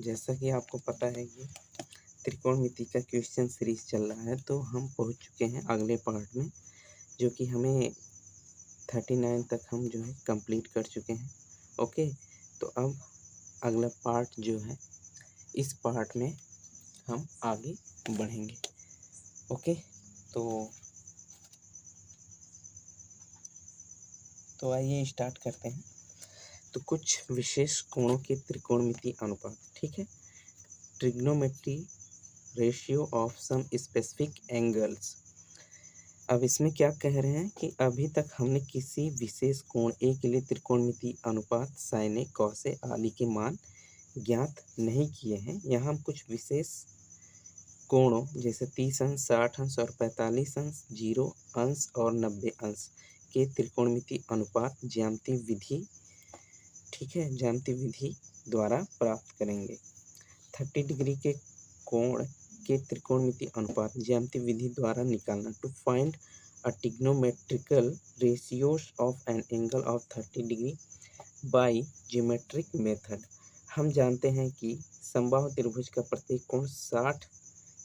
जैसा कि आपको पता है कि त्रिकोणमिति का क्वेश्चन सीरीज चल रहा है, तो हम पहुंच चुके हैं अगले पार्ट में, जो कि हमें 39 तक हम जो है कंप्लीट कर चुके हैं। ओके, तो अब अगला पार्ट जो है, इस पार्ट में हम आगे बढ़ेंगे। ओके, तो आइए स्टार्ट करते हैं। तो कुछ विशेष कोणों के त्रिकोणमिति अनुपात, ठीक है। Trigonometry ratio of some specific angles. अब इसमें क्या कह रहे हैं कि अभी तक हमने किसी विशेष कोण ए के लिए त्रिकोणमिति अनुपात साइन ए, कॉस ए आदि के मान ज्ञात नहीं किए हैं। यहाँ हम कुछ विशेष कोणों जैसे 30 अंश, 60 अंश और 45 अंश, 0 अंश और 90 अंश के त्रिकोणमिति अनुपात ज्यामितीय विधि, ठीक है, ज्यामितीय विधि द्वारा प्राप्त करेंगे। 30 डिग्री के कोण के त्रिकोणमिति अनुपात ज्यामितीय विधि द्वारा निकालना। To find a trigonometrical ratios of an angle of 30 degree by geometric method. हम जानते हैं कि समबाहु त्रिभुज का प्रत्येक कोण 60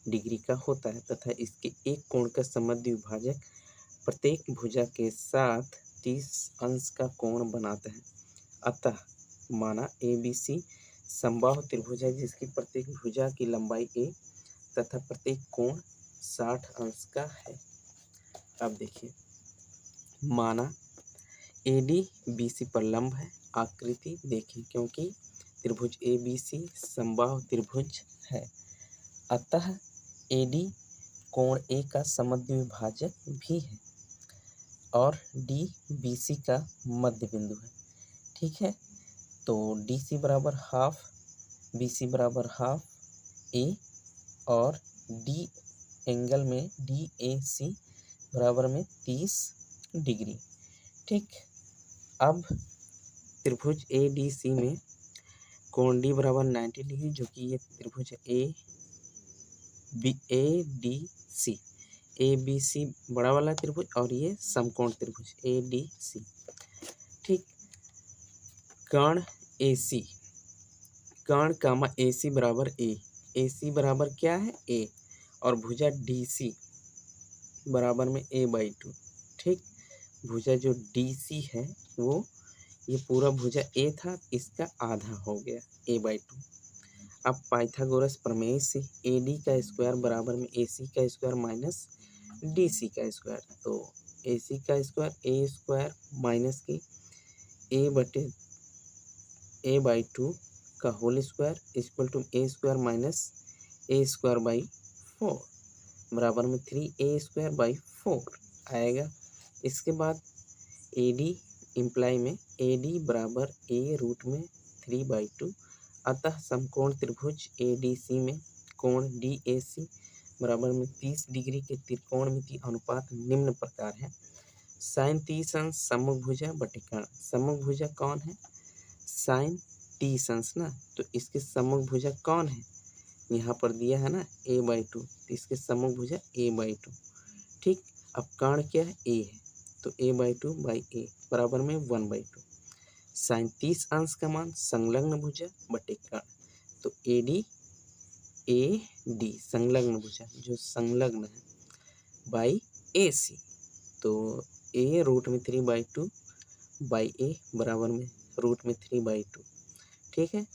डिग्री का होता है तथा इसके एक कोण का समद्वि विभाजक प्रत्येक भुजा के साथ 30 अंश का कोण बनाता है। अतः माना ABC समबाहु त्रिभुज है जिसकी प्रत्येक भुजा की लंबाई a तथा प्रत्येक कोण 60 अंश का है। अब देखिए, माना AD BC पर लंब है। आकृति देखें, क्योंकि त्रिभुज ABC समबाहु त्रिभुज है, अतः AD कोण A का समद्वि विभाजक भी है और D BC का मध्य बिंदु है, ठीक है। तो DC बराबर हाफ, BC बराबर हाफ A और D एंगल में DAC बराबर में 30 डिग्री, ठीक। अब त्रिभुज ADC में कोण D बराबर 90 डिग्री, जो कि ये त्रिभुज ADC ABC बड़ा वाला त्रिभुज और ये समकोण त्रिभुज ADC, ठीक। कर्ण AC, कर्ण कामा AC बराबर A, AC बराबर क्या है A, और भुजा DC बराबर में A/2, ठीक। भुजा जो DC है वो, ये पूरा भुजा A था, इसका आधा हो गया A/2। अब पाइथागोरस प्रमेय से AD का स्क्वायर बराबर में AC का स्क्वायर माइनस DC का स्क्वायर, तो AC का स्क्वायर A स्क्वायर माइनस की A/2 का whole square equal to A square minus A square by 4 बराबर में 3A स्क्वायर बाई 4 आएगा। इसके बाद AD इम्प्लाई में AD बराबर A रूट में 3/2, अतः समकोण त्रिभुज ADC में कोण DAC बराबर में 30 डिग्री के त्रिकोणमिति अनुपात निम्न प्रकार है। साइन 30 अंश सम्मुख भुजा बटे कर्ण। सम्मुख भुजा कौन है? साइन 30 अंश ना, तो इसके सम्मुख भुजा कौन है? यहाँ पर दिया है ना A/2, तो इसके सम्मुख भुजा A/2, ठीक। अब कर्ण क्या है? A है, तो A/2 बाई A बराबर में 1/2। साइन 30 अंश का मान संलग्न भुजा बटे कर्ण, तो AD संलग्न भुजा जो संलग्न है बाई AC, तो A रूट में 3/2 बाई A बराबर में रूट में 3/2, ठीक है।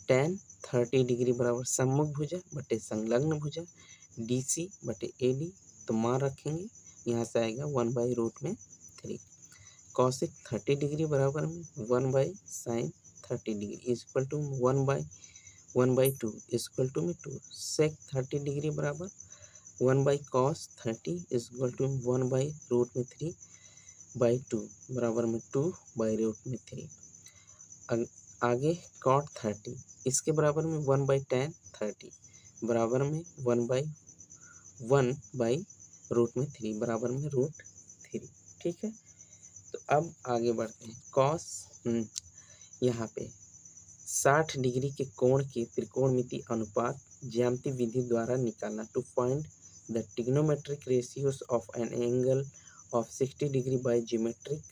tan 30 डिग्री बराबर सम्मुख भुजा बटे संलग्न भुजा DC बटे AD, तो मान रखेंगे, यहाँ से आएगा 1/√3। कॉसिक 30 डिग्री बराबर में 1/sin 30 degree equal to 1/2 equal to में 2। सेक 30 डिग्री बराबर 1/cos 30 इक्वल टू 1/√3/2 बराबर में 2/√3। आगे cot 30 इसके बराबर में 1/tan 30 बराबर में 1/1/√3 बराबर में √3, ठीक है। तो अब आगे बढ़ते हैं। कॉस यहाँ पे 60 डिग्री के कोण के त्रिकोणमिति अनुपात ज्यामितीय विधि द्वारा निकालना। To find the trigonometric ratios of an angle of 60 degree by geometric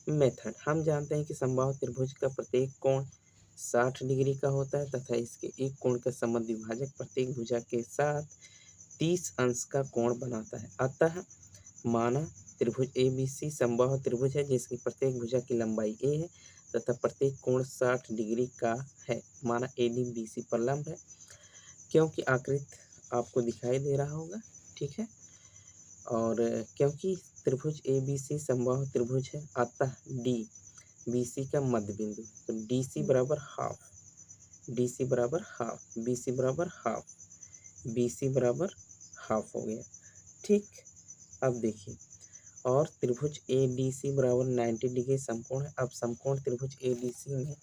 method. हम जानते हैं कि समबाहु त्रिभुज का प्रत्येक कोण 60 डिग्री का होता है तथा इसके एक कोण का समद्विभाजक प्रत्येक भुजा के साथ 30 अंश का कोण बनाता है। अतः माना त्रिभुज ABC समबाहु त्रिभुज है जिसकी प्रत्येक भुजा की लंबाई a है तथा प्रत्येक कोण 60 डिग्री का है। माना AD BC पर लंब है, क्योंकि आकृति आपको दिखाई दे रहा होगा, ठीक है। और क्योंकि त्रिभुज ABC समबाहु त्रिभुज है अतः D BC का मध्य बिंदु, तो DC बराबर हाफ, DC बराबर हाफ, BC बराबर हाफ, BC बराबर हाफ हो गया, ठीक। अब देखिए, और त्रिभुज ADC बराबर 90 डिग्री समकोण है। अब समकोण त्रिभुज ADC में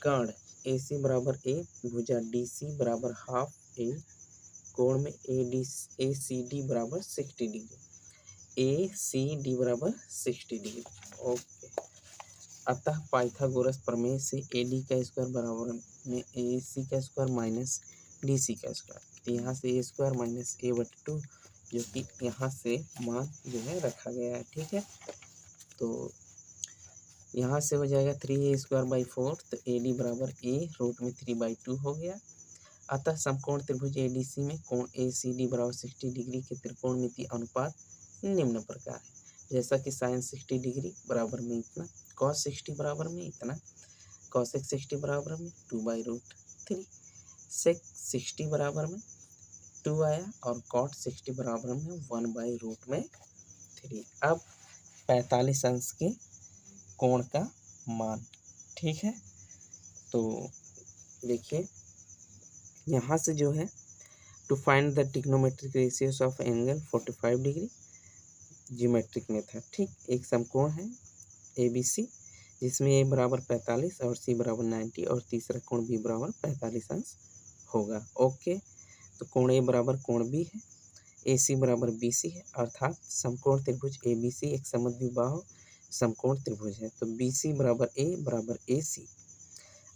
कर्ण AC बराबर A, भुजा DC बराबर हाफ A, कोण में ACD बराबर 60 डिग्री, ACD बराबर 60 डिग्री। ओके, अतः पाइथागोरस प्रमेय से AD का स्क्वायर बराबर में AC का स्क्वायर माइनस DC का स्क्वायर, तो यहाँ से A स्क्वायर माइनस A/2 जो कि यहाँ से मान जो है रखा गया है, ठीक है। तो यहाँ से हो जाएगा 3A² 4, तो AD बराबर A√3/2 हो गया। अतः समकोण त्रिभुज ADC में कोण ACD बराबर 60 डिग्री के त्रिकोणमितीय अनुपात निम्न प्रकार है, जैसा कि साइन 60 डिग्री बराबर में इतना, कॉस 60 बराबर में इतना, कॉसेक 60 बराबर में 2/√3, सेक 60 बराबर में 2 आया और कॉट 60 बराबर में 1/√3। अब 45 अंश के कोण का मान, ठीक है। तो देखिए यहाँ से जो है to find the trigonometric ratios of angle 45 degree geometric method, ठीक। एक समकोण है ABC जिसमें A बराबर 45 और C बराबर 90 और तीसरा कोण B बराबर 45 अंश होगा। ओके, तो कोण A बराबर कोण B है, AC बराबर BC है, अर्थात समकोण त्रिभुज ABC एक समद्विबाहु समकोण त्रिभुज है। तो BC बराबर A बराबर AC,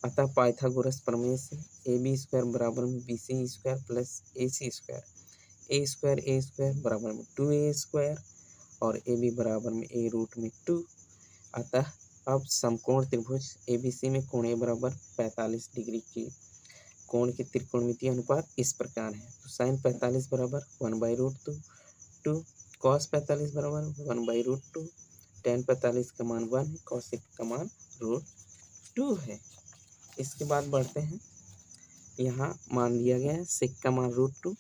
अतः पाइथागोरस प्रमेय से AB² बराबर में BC² प्लस AC², A² बराबर में 2A² और AB बराबर में A√2। अतः अब समकोण त्रिभुज ABC में कोण A बराबर 45 डिग्री के कोण के त्रिकोणमितीय अनुपात इस प्रकार है। तो साइन 45 बराबर 1/√2, कॉस 45 बराबर 1/√2, टेन 45 का मान 1 है, कॉसेक का मान √2 है। इसके बाद बढ़ते हैं, यहाँ मान दिया गया है सेक का मान √2,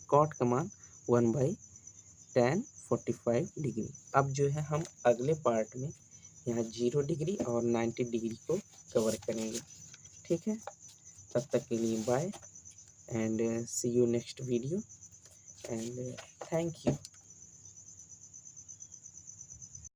कॉट का मान 1/tan 45 डिग्री। अब जो है हम अगले पार्ट में यहाँ 0 डिग्री और 90 डिग्री को कवर करेंगे, ठीक है। तब तक के लिए bye and see you next video and thank you.